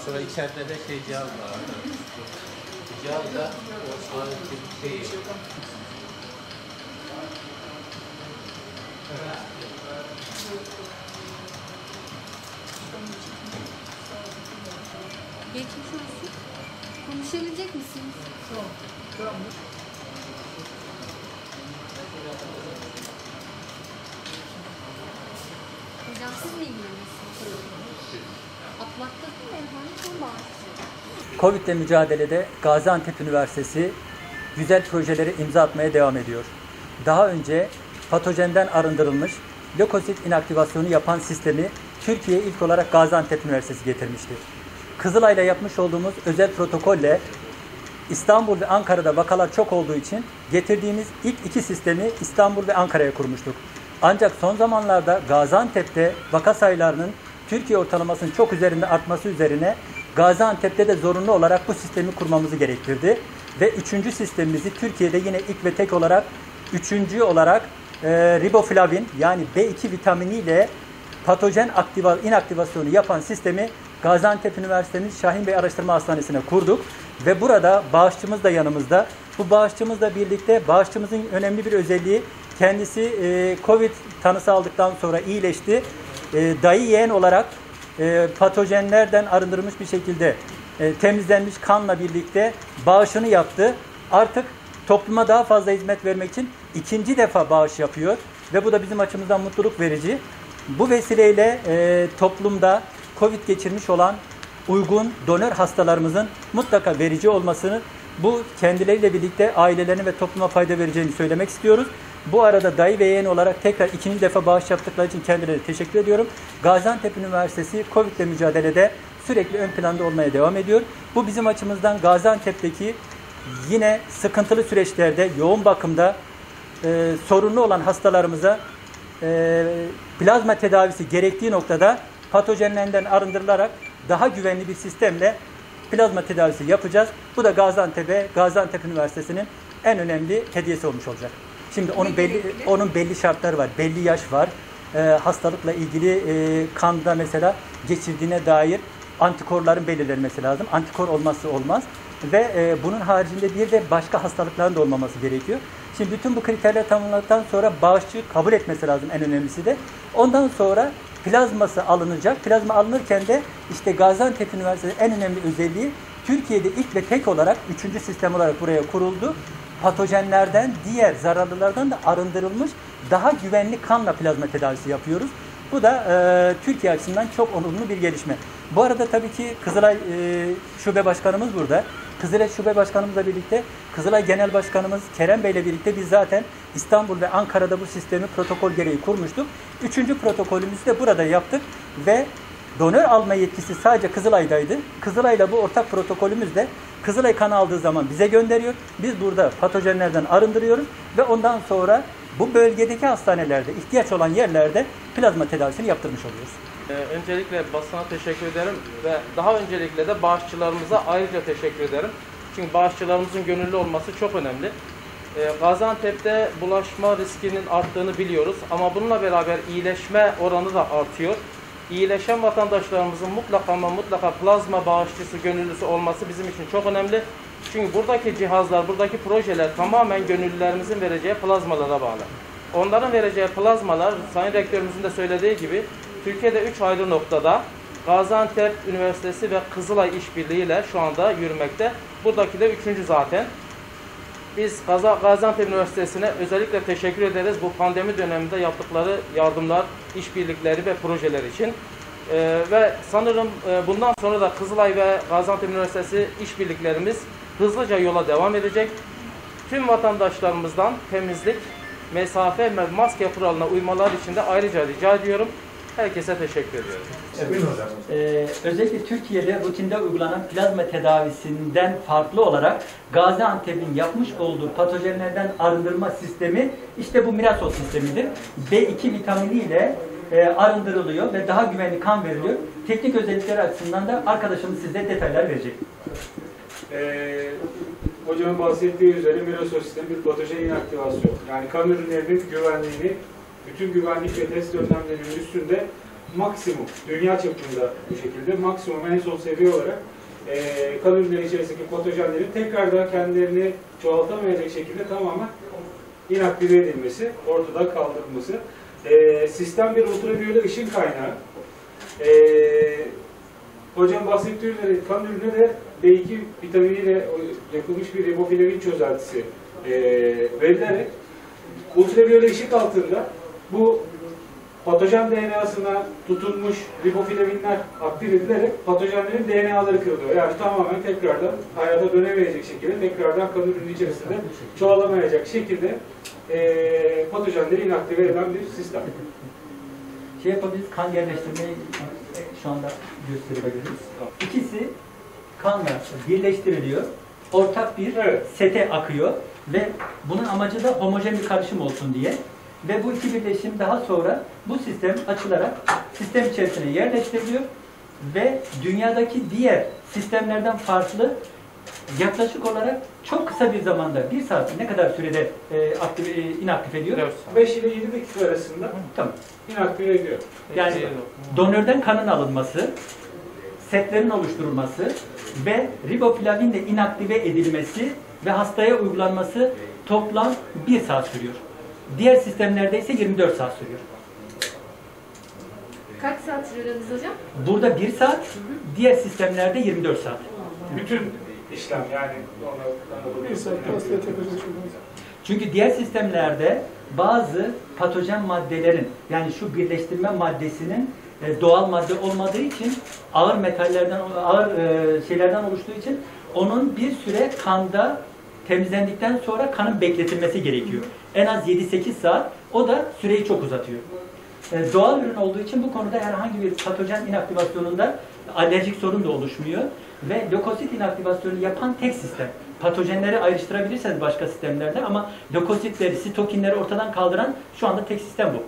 Sonra içeride de cihaz var. Cihaz da şey. Geçmiş olsun. Konuşabilecek misiniz? Hocam siz mi ilgileniyorsunuz? Atlattı değil mi? Efendim, bağışlıyor. Covid ile mücadelede Gaziantep Üniversitesi güzel projelere imza atmaya devam ediyor. Daha önce patojenden arındırılmış lökosit inaktivasyonu yapan sistemi Türkiye'ye ilk olarak Gaziantep Üniversitesi getirmiştir. Kızılay'la yapmış olduğumuz özel protokolle İstanbul ve Ankara'da vakalar çok olduğu için getirdiğimiz ilk iki sistemi İstanbul ve Ankara'ya kurmuştuk. Ancak son zamanlarda Gaziantep'te vaka sayılarının Türkiye ortalamasının çok üzerinde artması üzerine Gaziantep'te de zorunlu olarak bu sistemi kurmamızı gerektirdi. Ve üçüncü sistemimizi Türkiye'de yine ilk ve tek olarak riboflavin yani B2 vitaminiyle patojen inaktivasyonu yapan sistemi Gaziantep Üniversitemiz Şahin Bey Araştırma Hastanesi'ne kurduk. Ve burada bağışçımız da yanımızda. Bu bağışçımızla birlikte bağışçımızın önemli bir özelliği kendisi Covid tanısı aldıktan sonra iyileşti. Dayı yeğen olarak patojenlerden arındırılmış bir şekilde temizlenmiş kanla birlikte bağışını yaptı. Artık topluma daha fazla hizmet vermek için ikinci defa bağış yapıyor ve bu da bizim açımızdan mutluluk verici. Bu vesileyle toplumda Covid geçirmiş olan uygun donör hastalarımızın mutlaka verici olmasını, bu kendileriyle birlikte ailelerine ve topluma fayda vereceğini söylemek istiyoruz. Bu arada dayı ve yeğen olarak tekrar ikinci defa bağış yaptıkları için kendilerine teşekkür ediyorum. Gaziantep Üniversitesi Covid ile mücadelede sürekli ön planda olmaya devam ediyor. Bu bizim açımızdan Gaziantep'teki yine sıkıntılı süreçlerde yoğun bakımda sorunlu olan hastalarımıza plazma tedavisi gerektiği noktada patojenlerden arındırılarak daha güvenli bir sistemle plazma tedavisi yapacağız. Bu da Gaziantep Üniversitesi'nin en önemli hediyesi olmuş olacak. Şimdi onun belli şartları var. Belli yaş var. Hastalıkla ilgili kanda mesela geçirdiğine dair antikorların belirlenmesi lazım. Antikor olmazsa olmaz. Ve bunun haricinde bir de başka hastalıkların da olmaması gerekiyor. Şimdi bütün bu kriterler tamamladıktan sonra bağışçı kabul etmesi lazım, en önemlisi de. Ondan sonra plazması alınacak. Plazma alınırken de işte Gaziantep Üniversitesi'nin en önemli özelliği Türkiye'de ilk ve tek olarak, üçüncü sistem olarak buraya kuruldu. Patojenlerden, diğer zararlılardan da arındırılmış daha güvenli kanla plazma tedavisi yapıyoruz. Bu da Türkiye açısından çok olumlu bir gelişme. Bu arada tabii ki Kızılay Şube Başkanımız burada. Kızılay Şube Başkanımızla birlikte Kızılay Genel Başkanımız Kerem Bey'le birlikte biz zaten İstanbul ve Ankara'da bu sistemi protokol gereği kurmuştuk. Üçüncü protokolümüzü de burada yaptık ve donör alma yetkisi sadece Kızılay'daydı. Kızılay'la bu ortak protokolümüzle Kızılay kan aldığı zaman bize gönderiyor. Biz burada patojenlerden arındırıyoruz ve ondan sonra bu bölgedeki hastanelerde, ihtiyaç olan yerlerde plazma tedavisini yaptırmış oluyoruz. Öncelikle basına teşekkür ederim ve daha öncelikle de bağışçılarımıza ayrıca teşekkür ederim. Çünkü bağışçılarımızın gönüllü olması çok önemli. Gaziantep'te bulaşma riskinin arttığını biliyoruz ama bununla beraber iyileşme oranı da artıyor. İyileşen vatandaşlarımızın mutlaka plazma bağışçısı, gönüllüsü olması bizim için çok önemli. Çünkü buradaki cihazlar, buradaki projeler tamamen gönüllülerimizin vereceği plazmalara bağlı. Onların vereceği plazmalar, Sayın Rektörümüzün de söylediği gibi, Türkiye'de 3 ayrı noktada Gaziantep Üniversitesi ve Kızılay işbirliğiyle şu anda yürümekte. Buradaki de 3. zaten. Biz Gaziantep Üniversitesi'ne özellikle teşekkür ederiz bu pandemi döneminde yaptıkları yardımlar, işbirlikleri ve projeler için. Ve sanırım bundan sonra da Kızılay ve Gaziantep Üniversitesi işbirliklerimiz hızlıca yola devam edecek. Tüm vatandaşlarımızdan temizlik, mesafe ve maske kuralına uymaları için de ayrıca rica ediyorum. Herkese teşekkür ediyorum. Evet. Özellikle Türkiye'de rutinde uygulanan plazma tedavisinden farklı olarak Gaziantep'in yapmış olduğu patojenlerden arındırma sistemi işte bu Mirasol sistemidir. B2 vitamini ile arındırılıyor ve daha güvenli kan veriliyor. Teknik özellikleri açısından da arkadaşımız size detaylar verecek. Hocamın bahsettiği üzere Mirosol sistemi bir patojen inaktivasyon. Yani kan ürünlerinin güvenliğini, bütün güvenlik ve test önlemlerinin üstünde maksimum, dünya çapında bu şekilde maksimum en son seviye olarak kan ürünleri içerisindeki patojenlerin tekrardan kendilerini çoğaltamayacak şekilde tamamen inaktive edilmesi, ortadan kaldırılması. Sistem bir ultraviyole ışın kaynağı. Hocam bahsettiği üzere kan ürününe de B2 vitaminiyle yapılmış bir riboflavin çözeltisi verilerek ultraviyole ışık altında bu patojen DNA'sına tutunmuş riboflavinler aktif edilerek patojenlerin DNA'ları kırılıyor. Yani tamamen tekrardan hayata dönemeyecek şekilde, tekrardan kan ürünü içerisinde çoğalamayacak şekilde patojenleri inaktive eden bir sistem. Şey yapabiliriz, kan yerleştirmeyi şu anda gösterebiliriz. İkisi kanla birleştiriliyor. Ortak bir sete akıyor ve bunun amacı da homojen bir karışım olsun diye. Ve bu iki birleşim daha sonra bu sistem açılarak sistem içerisine yerleştiriliyor ve dünyadaki diğer sistemlerden farklı yaklaşık olarak çok kısa bir zamanda, 1 saat ne kadar sürede inaktif ediyor? 5 ile 7 dakika arasında Tamam. inaktive ediyor. Yani donörden kanın alınması, setlerin oluşturulması ve riboflavinle inaktive edilmesi ve hastaya uygulanması toplam 1 saat sürüyor. Diğer sistemlerde ise 24 saat sürüyor. Kaç saat sürüyor dediniz hocam? Burada 1 saat, diğer sistemlerde 24 saat. Bütün işlem yani Çünkü diğer sistemlerde bazı patojen maddelerin, yani şu birleştirme maddesinin doğal madde olmadığı için, ağır metallerden, ağır şeylerden oluştuğu için onun bir süre kanda temizlendikten sonra kanın bekletilmesi gerekiyor. En az 7-8 saat, o da süreyi çok uzatıyor. Doğal ürün olduğu için bu konuda herhangi bir patojen inaktivasyonunda alerjik sorun da oluşmuyor ve lökosit inaktivasyonu yapan tek sistem. Patojenleri ayrıştırabilirsiniz başka sistemlerden ama lökositleri, sitokinleri ortadan kaldıran şu anda tek sistem bu.